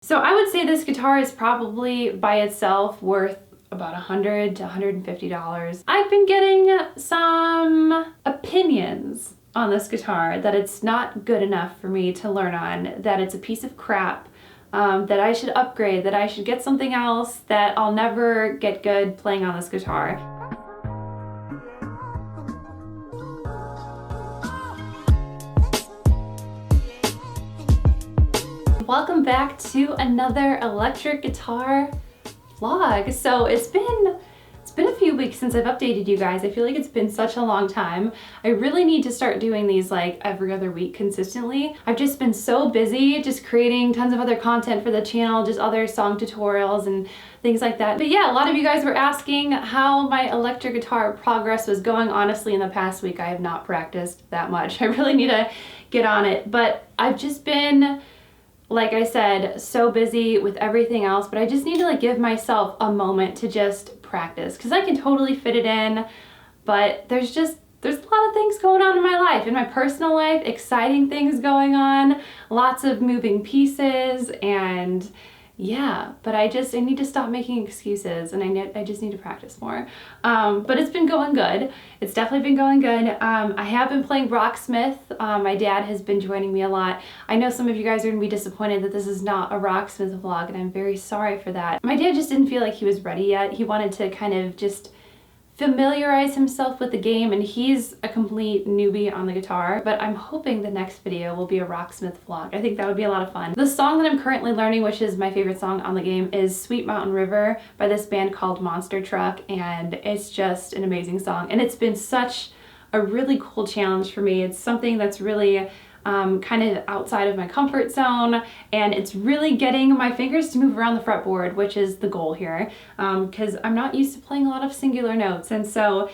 So I would say this guitar is probably by itself worth about $100 to $150. I've been getting some opinions on this guitar that it's not good enough for me to learn on, that it's a piece of crap, that I should upgrade, that I should get something else, that I'll never get good playing on this guitar. Welcome back to another electric guitar vlog. So it's been a few weeks since I've updated you guys. I feel like it's been such a long time. I really need to start doing these like every other week consistently. I've just been so busy just creating tons of other content for the channel, just other song tutorials and things like that. But yeah, a lot of you guys were asking how my electric guitar progress was going. Honestly, in the past week I have not practiced that much. I really need to get on it, but I've just been, like I said, so busy with everything else, but I just need to like give myself a moment to just practice, because I can totally fit it in, but there's a lot of things going on in my life, in my personal life, exciting things going on, lots of moving pieces, and yeah, but I need to stop making excuses, and I just need to practice more. But it's been going good. It's definitely been going good. I have been playing Rocksmith. My dad has been joining me a lot. I know some of you guys are gonna be disappointed that this is not a Rocksmith vlog, and I'm very sorry for that. My dad just didn't feel like he was ready yet. He wanted to kind of just familiarize himself with the game, and he's a complete newbie on the guitar, but I'm hoping the next video will be a Rocksmith vlog. I think that would be a lot of fun. The song that I'm currently learning, which is my favorite song on the game, is Sweet Mountain River by this band called Monster Truck, and it's just an amazing song, and it's been such a really cool challenge for me. It's something that's really kind of outside of my comfort zone, and it's really getting my fingers to move around the fretboard, which is the goal here, because I'm not used to playing a lot of singular notes. And so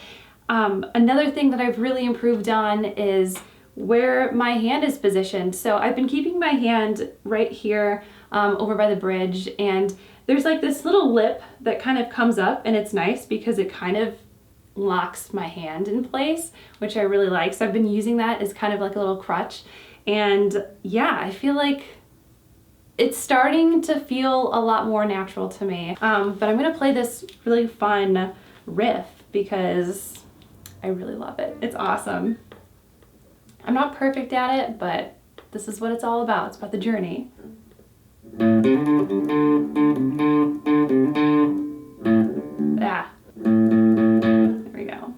another thing that I've really improved on is where my hand is positioned. So I've been keeping my hand right here over by the bridge, and there's like this little lip that kind of comes up, and it's nice because it kind of locks my hand in place, which I really like. So I've been using that as kind of like a little crutch, and yeah, I feel like it's starting to feel a lot more natural to me. But I'm gonna play this really fun riff because I really love it. It's awesome. I'm not perfect at it, but this is what it's all about. It's about the journey. Ah. There we go.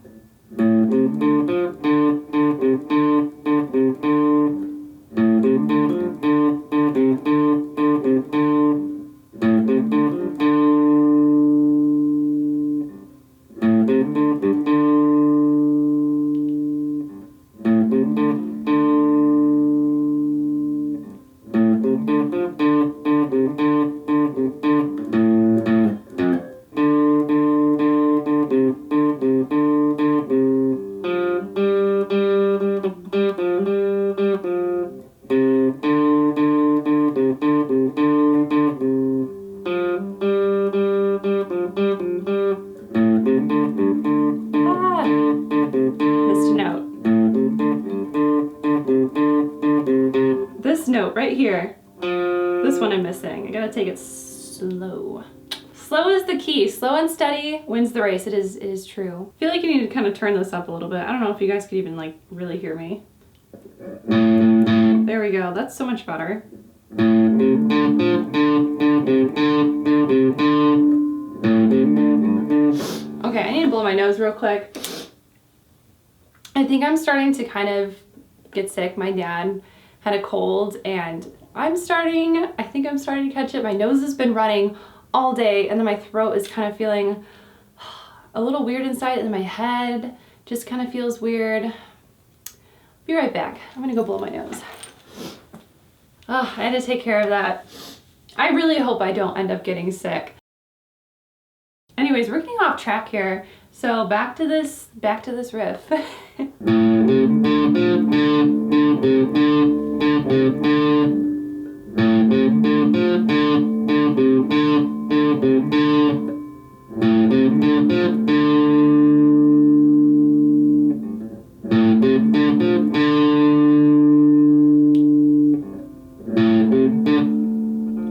This note right here, this one I'm missing. I gotta take it slow. Slow is the key. Slow and steady wins the race. It is true. I feel like you need to kind of turn this up a little bit. I don't know if you guys could even like really hear me. There we go. That's so much better. Okay, I need to blow my nose real quick. I think I'm starting to kind of get sick. My dad had a cold, and I think I'm starting to catch it. My nose has been running all day, and then my throat is kind of feeling a little weird inside, and then my head just kind of feels weird. Be right back. I'm gonna go blow my nose. Oh, I had to take care of that. I really hope I don't end up getting sick. Anyways, we're getting off track here. So back to this riff.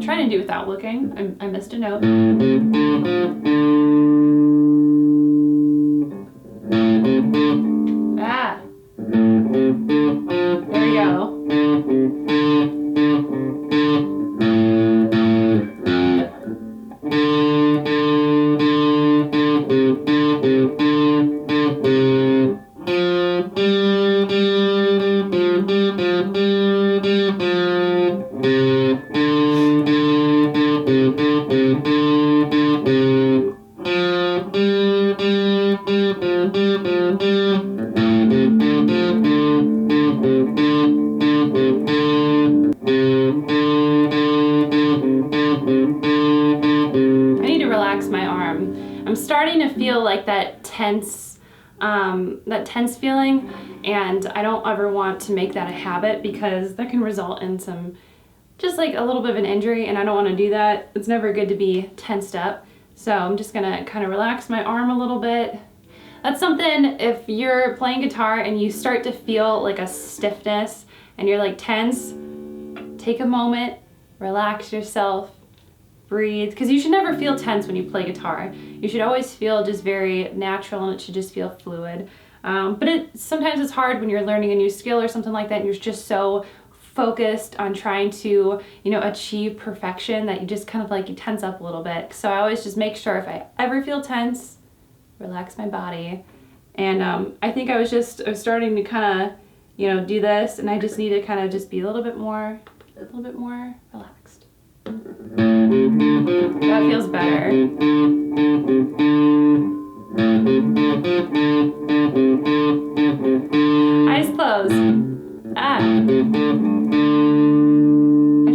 Trying to do without without looking. I missed a note. Ah. There we go. I'm starting to feel like that tense feeling, and I don't ever want to make that a habit because that can result in some, just like a little bit of an injury, and I don't want to do that. It's never good to be tensed up. So I'm just gonna kind of relax my arm a little bit. That's something, if you're playing guitar and you start to feel like a stiffness and you're like tense, take a moment, relax yourself, breathe, because you should never feel tense when you play guitar. You should always feel just very natural, and it should just feel fluid. But sometimes it's hard when you're learning a new skill or something like that, and you're just so focused on trying to, you know, achieve perfection that you just kind of like you tense up a little bit. So I always just make sure if I ever feel tense, relax my body. And I think I was starting to kind of, you know, do this, and I just need to kind of just be a little bit more relaxed. That feels better. Eyes closed. Ah. I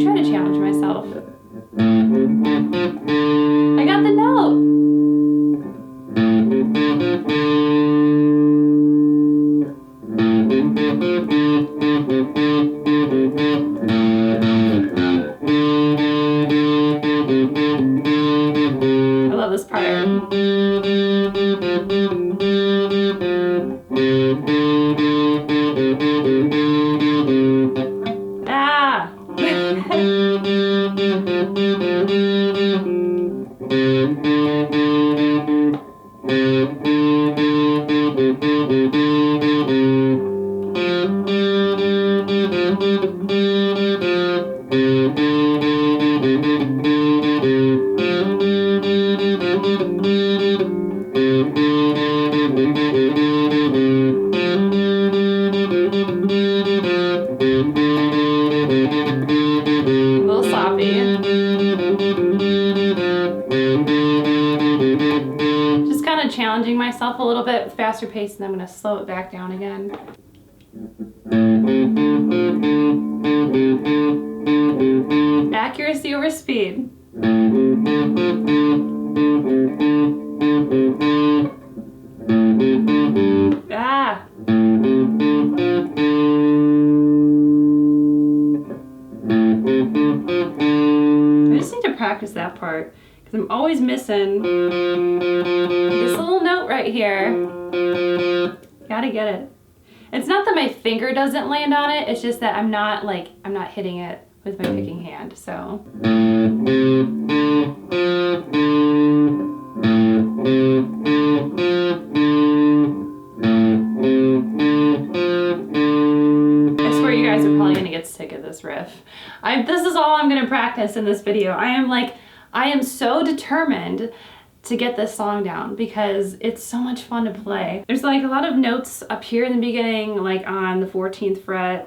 try to challenge myself. I got the note. I love this part. Ah! Challenging myself a little bit, faster pace, and then I'm going to slow it back down again. Accuracy over speed. Ah! I just need to practice that part, because I'm always missing this little note right here. Gotta get it. It's not that my finger doesn't land on it, it's just that I'm not hitting it with my picking hand, so. I swear you guys are probably gonna get sick of this riff. This is all I'm gonna practice in this video. I am so determined to get this song down because it's so much fun to play. There's like a lot of notes up here in the beginning, like on the 14th fret,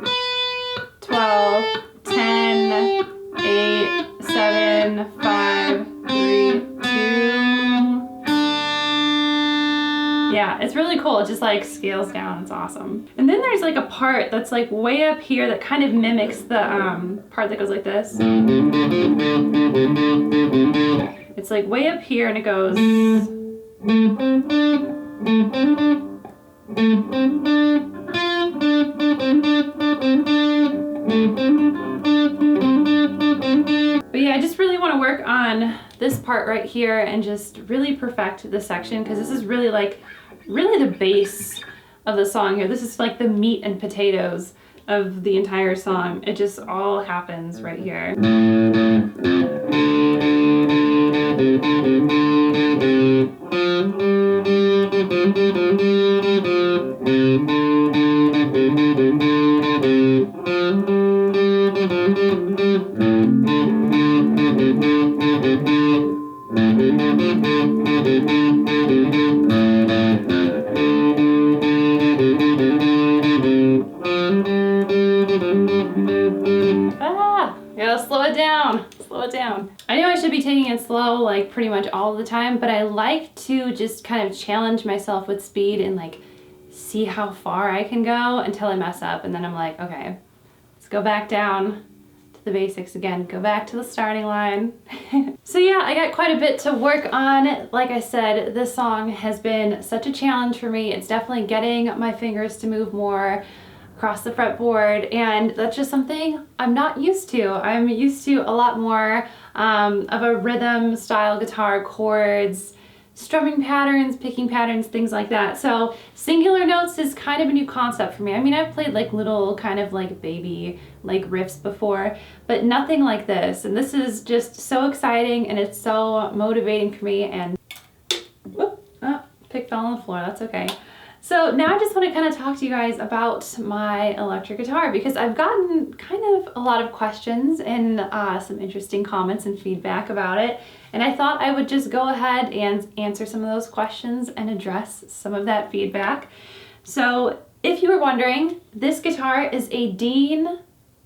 12, 10, 8, 7, 5, 3, 2. Yeah, it's really cool. It just like scales down. It's awesome. And then there's like a part that's like way up here that kind of mimics the part that goes like this. It's like way up here and it goes. But yeah, I just really want to work on this part right here and just really perfect this section, because this is really the base of the song here. This is like the meat and potatoes of the entire song. It just all happens right here. Slow it down, slow it down. I know I should be taking it slow like pretty much all the time, but I like to just kind of challenge myself with speed and like see how far I can go until I mess up, and then I'm like, okay, let's go back down to the basics again, go back to the starting line. So yeah, I got quite a bit to work on. Like I said, this song has been such a challenge for me. It's definitely getting my fingers to move more across the fretboard, and that's just something I'm not used to. I'm used to a lot more of a rhythm style guitar, chords, strumming patterns, picking patterns, things like that. So singular notes is kind of a new concept for me. I mean, I've played like little kind of like baby like riffs before, but nothing like this. And this is just so exciting, and it's so motivating for me. And whoop, oh, pick fell on the floor, that's okay. So now I just want to kind of talk to you guys about my electric guitar, because I've gotten kind of a lot of questions and some interesting comments and feedback about it. And I thought I would just go ahead and answer some of those questions and address some of that feedback. So if you were wondering, this guitar is a Dean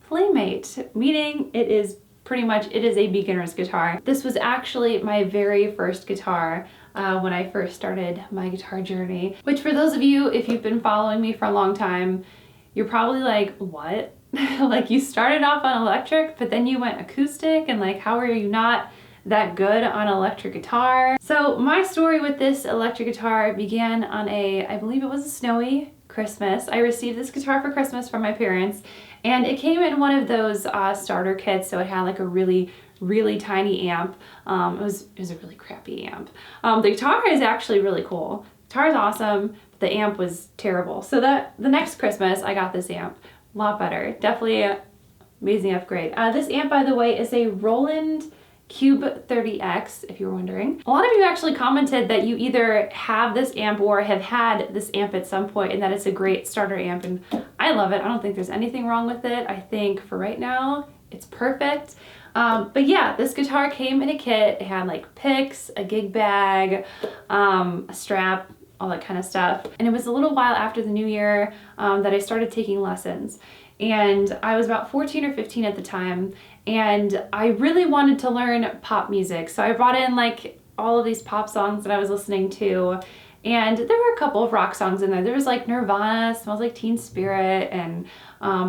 Playmate, meaning it is a beginner's guitar. This was actually my very first guitar when I first started my guitar journey, which for those of you, if you've been following me for a long time, you're probably like, what? Like, you started off on electric, but then you went acoustic, and like, how are you not that good on electric guitar? So my story with this electric guitar began on I believe it was a snowy Christmas. I received this guitar for Christmas from my parents, and it came in one of those starter kits, so it had like a really tiny amp. It was a really crappy amp. The guitar is actually really cool. The guitar is awesome, but the amp was terrible. So the next Christmas I got this amp. A lot better. Definitely an amazing upgrade. This amp, by the way, is a Roland Cube 30X, if you were wondering. A lot of you actually commented that you either have this amp or have had this amp at some point, and that it's a great starter amp, and I love it. I don't think there's anything wrong with it. I think for right now, it's perfect. But yeah, this guitar came in a kit. It had like picks, a gig bag, a strap, all that kind of stuff. And it was a little while after the new year that I started taking lessons. And I was about 14 or 15 at the time, and I really wanted to learn pop music. So I brought in like all of these pop songs that I was listening to, and there were a couple of rock songs in there. There was like Nirvana, Smells Like Teen Spirit, and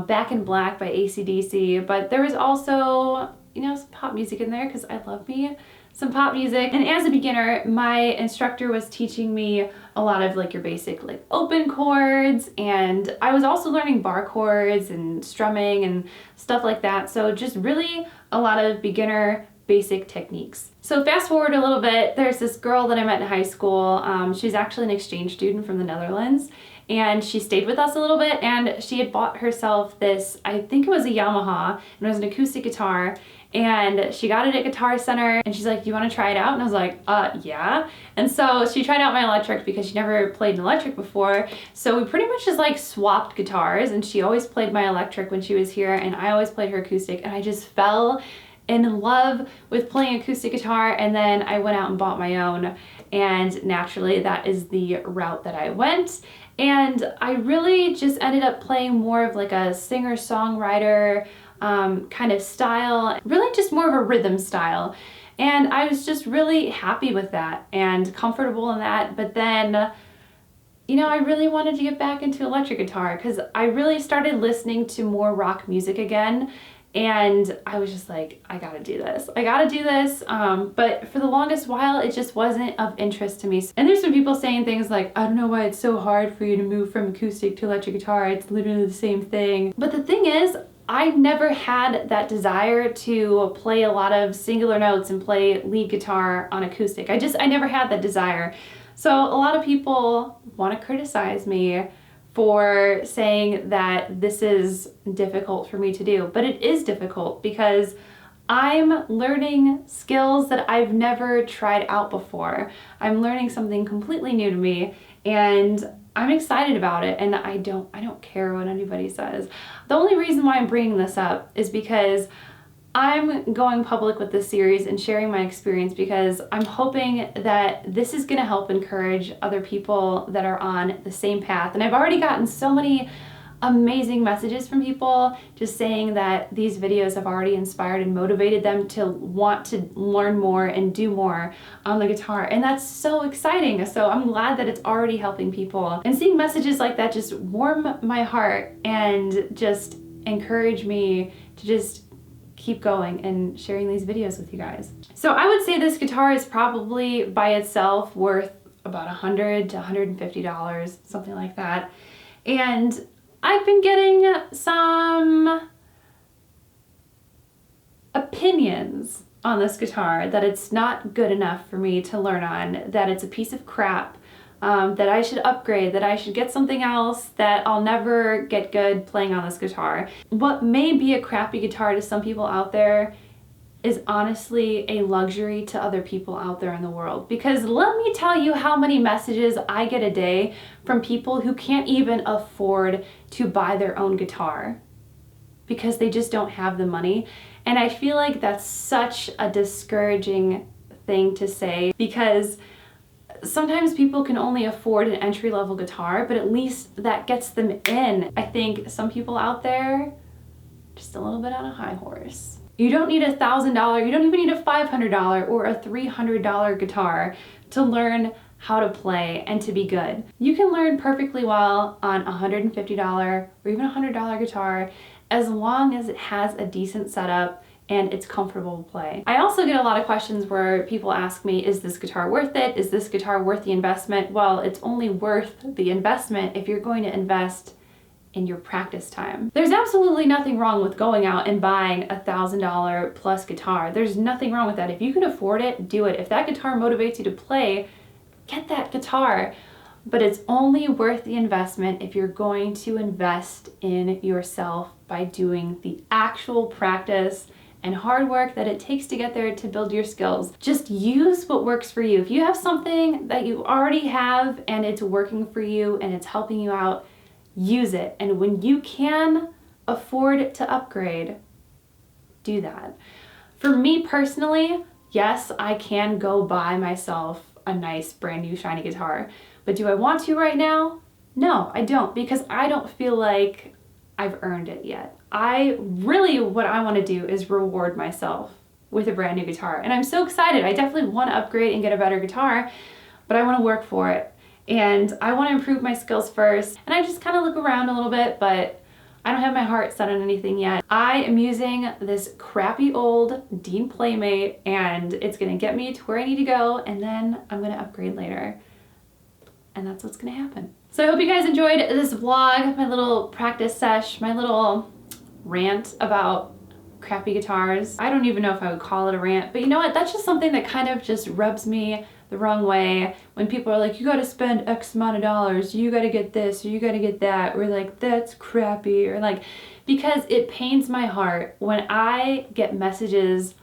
Back in Black by AC/DC, but there was also, you know, some pop music in there, because I love me some pop music. And as a beginner, my instructor was teaching me a lot of like your basic like open chords, and I was also learning bar chords and strumming and stuff like that. So just really a lot of beginner basic techniques. So fast forward a little bit, there's this girl that I met in high school. She's actually an exchange student from the Netherlands, and she stayed with us a little bit, and she had bought herself this, I think it was a Yamaha, and it was an acoustic guitar, and she got it at Guitar Center, and she's like, do you want to try it out? And I was like, yeah. And so she tried out my electric because she never played an electric before. So we pretty much just like swapped guitars, and she always played my electric when she was here, and I always played her acoustic, and I just fell in love with playing acoustic guitar. And then I went out and bought my own, and naturally that is the route that I went. And I really just ended up playing more of like a singer-songwriter kind of style, really just more of a rhythm style. And I was just really happy with that and comfortable in that. But then, you know, I really wanted to get back into electric guitar, because I really started listening to more rock music again. And I was just like, I gotta do this. I gotta do this. But for the longest while, it just wasn't of interest to me. And there's some people saying things like, I don't know why it's so hard for you to move from acoustic to electric guitar. It's literally the same thing. But the thing is, I never had that desire to play a lot of singular notes and play lead guitar on acoustic. I never had that desire. So a lot of people want to criticize me for saying that this is difficult for me to do, but it is difficult because I'm learning skills that I've never tried out before. I'm learning something completely new to me, and I'm excited about it, and I don't care what anybody says. The only reason why I'm bringing this up is because I'm going public with this series and sharing my experience because I'm hoping that this is going to help encourage other people that are on the same path. And I've already gotten so many amazing messages from people just saying that these videos have already inspired and motivated them to want to learn more and do more on the guitar, and that's so exciting. So I'm glad that it's already helping people, and seeing messages like that just warm my heart and just encourage me to just keep going and sharing these videos with you guys. So I would say this guitar is probably by itself worth about $100 to $150, something like that. And I've been getting some opinions on this guitar that it's not good enough for me to learn on, that it's a piece of crap, that I should upgrade, that I should get something else, that I'll never get good playing on this guitar. What may be a crappy guitar to some people out there is honestly a luxury to other people out there in the world. Because let me tell you how many messages I get a day from people who can't even afford to buy their own guitar because they just don't have the money. And I feel like that's such a discouraging thing to say, because sometimes people can only afford an entry-level guitar, but at least that gets them in. I think some people out there just a little bit on a high horse. You don't need $1,000, you don't even need a $500 or a $300 guitar to learn how to play and to be good. You can learn perfectly well on a $150 or even a $100 guitar as long as it has a decent setup and it's comfortable to play. I also get a lot of questions where people ask me, is this guitar worth it? Is this guitar worth the investment? Well, it's only worth the investment if you're going to invest in your practice time. There's absolutely nothing wrong with going out and buying a $1,000 plus guitar. There's nothing wrong with that. If you can afford it, do it. If that guitar motivates you to play, get that guitar. But it's only worth the investment if you're going to invest in yourself by doing the actual practice and hard work that it takes to get there to build your skills. Just use what works for you. If you have something that you already have and it's working for you and it's helping you out, use it. And when you can afford to upgrade, do that. For me personally, yes, I can go buy myself a nice brand new shiny guitar, but do I want to right now? No, I don't, because I don't feel like I've earned it yet. What I want to do is reward myself with a brand new guitar. And I'm so excited. I definitely want to upgrade and get a better guitar, but I want to work for it. And I want to improve my skills first. And I just kind of look around a little bit, but I don't have my heart set on anything yet. I am using this crappy old Dean Playmate, and it's going to get me to where I need to go, and then I'm going to upgrade later. And that's what's going to happen. So I hope you guys enjoyed this vlog, my little practice sesh, my little rant about crappy guitars. I don't even know if I would call it a rant, but you know what? That's just something that kind of just rubs me the wrong way when people are like, you gotta spend X amount of dollars, you gotta get this, or you gotta get that, or like, that's crappy, or like, because it pains my heart when I get messages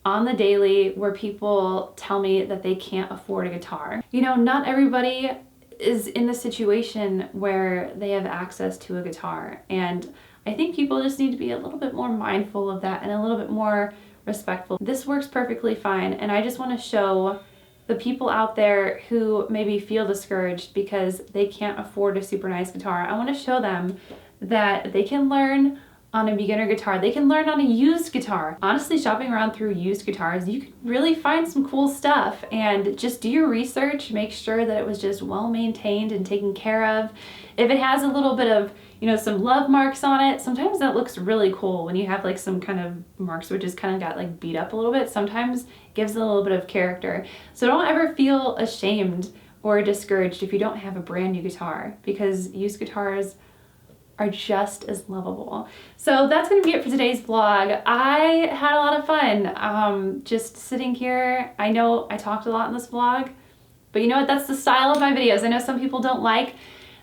on the daily where people tell me that they can't afford a guitar. You know, not everybody is in the situation where they have access to a guitar, and I think people just need to be a little bit more mindful of that and a little bit more respectful. This works perfectly fine, and I just want to show the people out there who maybe feel discouraged because they can't afford a super nice guitar. I want to show them that they can learn on a beginner guitar. They can learn on a used guitar. Honestly, shopping around through used guitars, you can really find some cool stuff, and just do your research. Make sure that it was just well maintained and taken care of. If it has a little bit of, you know, some love marks on it, sometimes that looks really cool when you have like some kind of marks which just kind of got like beat up a little bit. Sometimes it gives it a little bit of character. So don't ever feel ashamed or discouraged if you don't have a brand new guitar, because used guitars are just as lovable. So that's gonna be it for today's vlog. I had a lot of fun just sitting here. I know I talked a lot in this vlog, but you know what? That's the style of my videos. I know some people don't like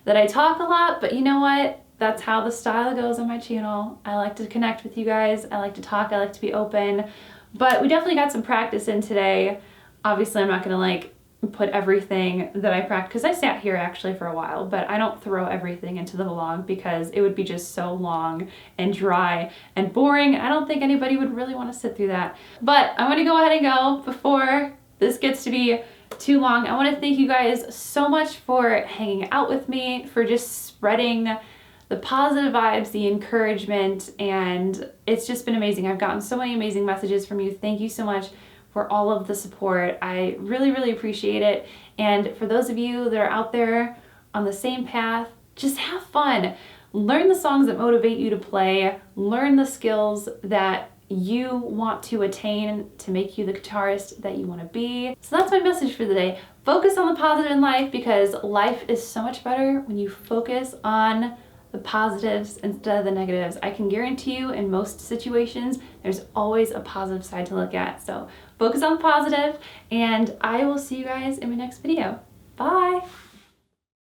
that I talk a lot, but you know what? That's how the style goes on my channel. I like to connect with you guys. I like to talk. I like to be open. But we definitely got some practice in today. Obviously, I'm not gonna like put everything that I practice, because I sat here actually for a while, but I don't throw everything into the vlog because it would be just so long and dry and boring. I don't think anybody would really want to sit through that. But I'm gonna go ahead and go before this gets to be too long. I want to thank you guys so much for hanging out with me, for just spreading the positive vibes, the encouragement, and it's just been amazing. I've gotten so many amazing messages from you. Thank you so much for all of the support. I really, really appreciate it. And for those of you that are out there on the same path, just have fun. Learn the songs that motivate you to play. Learn the skills that you want to attain to make you the guitarist that you want to be. So that's my message for the day. Focus on the positive in life, because life is so much better when you focus on the positives instead of the negatives. I can guarantee you in most situations, there's always a positive side to look at. So focus on the positive, and I will see you guys in my next video. Bye.